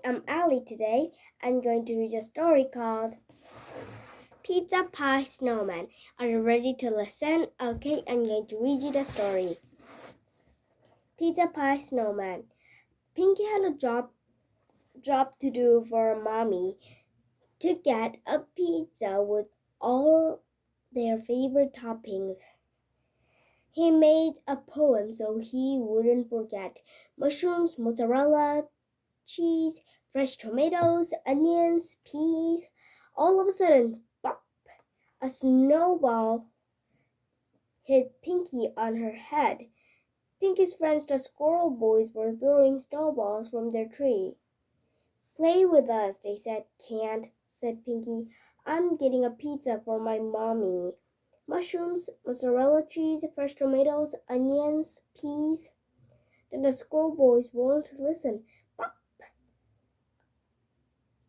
I'm Elly. Today I'm going to read a story called Pizza Pie Snowman. Are you ready to listen? Okay, I'm going to read you the story. Pizza Pie Snowman. Pinky had a job to do for Mommy to get a pizza with all their favorite toppings. He made a poem so he wouldn't forget mushrooms, mozzarella, cheese, fresh tomatoes, onions, peas. All of a sudden, pop! A snowball hit Pinky on her head. Pinky's friends, the squirrel boys, were throwing snowballs from their tree. Play with us, they said. Can't, said Pinky. I'm getting a pizza for my mommy. Mushrooms, mozzarella cheese, fresh tomatoes, onions, peas. Then the squirrel boys won't listen. Pop!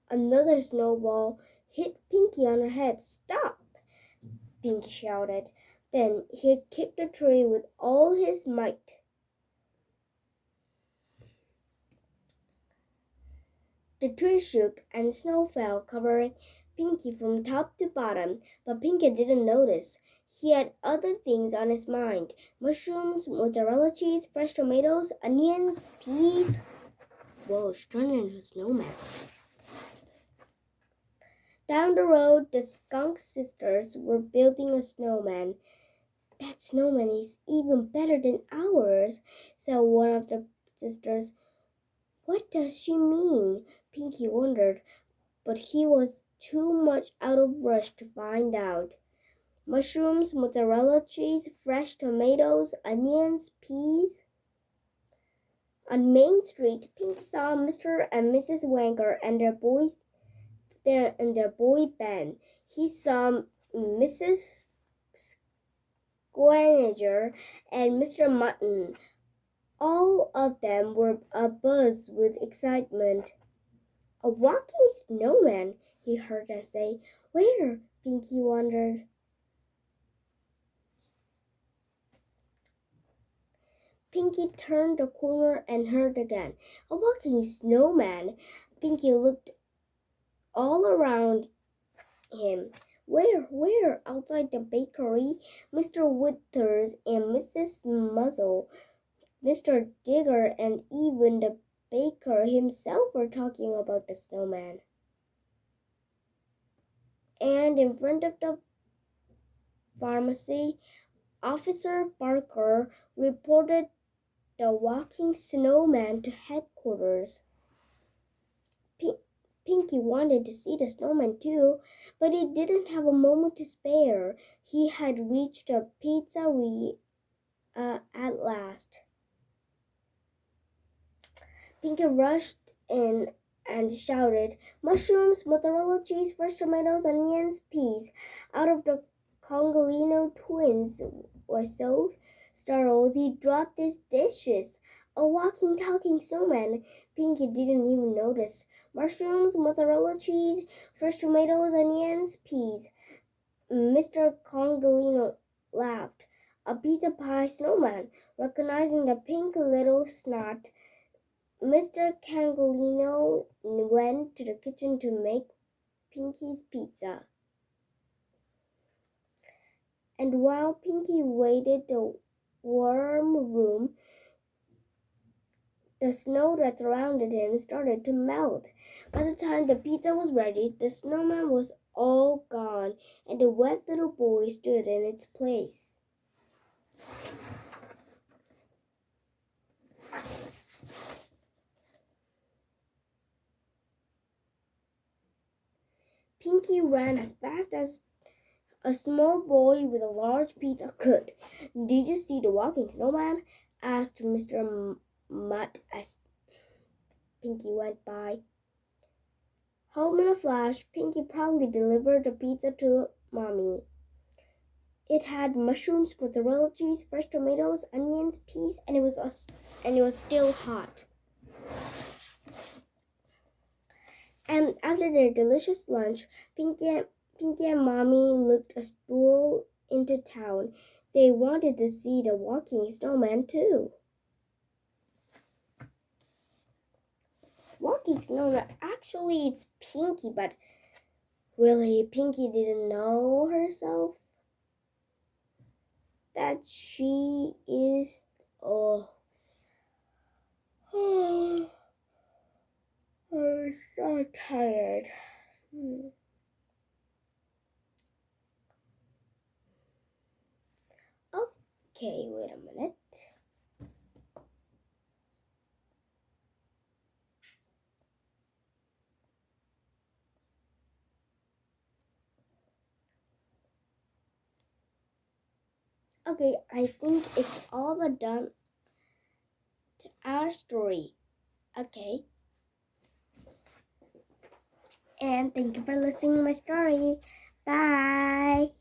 Another snowball hit Pinky on her head. Stop! Pinky shouted. Then he kicked the tree with all his might. The tree shook and snow fell, covering Pinky from top to bottom, but Pinky didn't notice. He had other things on his mind. Mushrooms, mozzarella cheese, fresh tomatoes, onions, peas. Whoa, she turned into a snowman. Down the road, the Skunk Sisters were building a snowman. That snowman is even better than ours, said one of the sisters. What does she mean? Pinky wondered, but he was too much out of rush to find out. Mushrooms, mozzarella cheese, fresh tomatoes, onions, peas. On Main Street, Pinky saw Mr. and Mrs. Wanker and their boy band. He saw Mrs. Squanager and Mr. Mutton. All of them were abuzz with excitement. A walking snowman, he heard them say. Where? Pinky wondered. Pinky turned the corner and heard again. A walking snowman. Pinky looked all around him. Where? Outside the bakery, Mr. Withers and Mrs. Muzzle, Mr. Digger, and even the baker himself were talking about the snowman. And in front of the pharmacy, Officer Barker reported the walking snowman to headquarters. Pinky wanted to see the snowman too, but he didn't have a moment to spare. He had reached a pizzeria at last. Pinky rushed in and shouted, mushrooms, mozzarella cheese, fresh tomatoes, onions, peas. Out of the Congolino twins were so startled he dropped his dishes. A walking, talking snowman. Pinky didn't even notice. Mushrooms, mozzarella cheese, fresh tomatoes, onions, peas. Mr. Congolino laughed. A pizza pie snowman. Recognizing the pink little snot, Mr. Cangolino went to the kitchen to make Pinky's pizza. And while Pinky waited the warm room, the snow that surrounded him started to melt. By the time the pizza was ready, the snowman was all gone, and the wet little boy stood in its place. Pinky ran as fast as a small boy with a large pizza could. Did you see the walking snowman? Asked Mr. Mutt as Pinky went by. Home in a flash, Pinky proudly delivered the pizza to Mommy. It had mushrooms, mozzarella cheese, fresh tomatoes, onions, peas, and it was still hot. And after their delicious lunch, Pinky and Mommy looked a stroll into town. They wanted to see the walking snowman too. Walking pancakes. No, actually it's Pinky, but really Pinky didn't know herself that she is. Oh, I'm so tired. Okay, wait a minute. Okay, I think it's all done to our story. Okay. And thank you for listening to my story. Bye.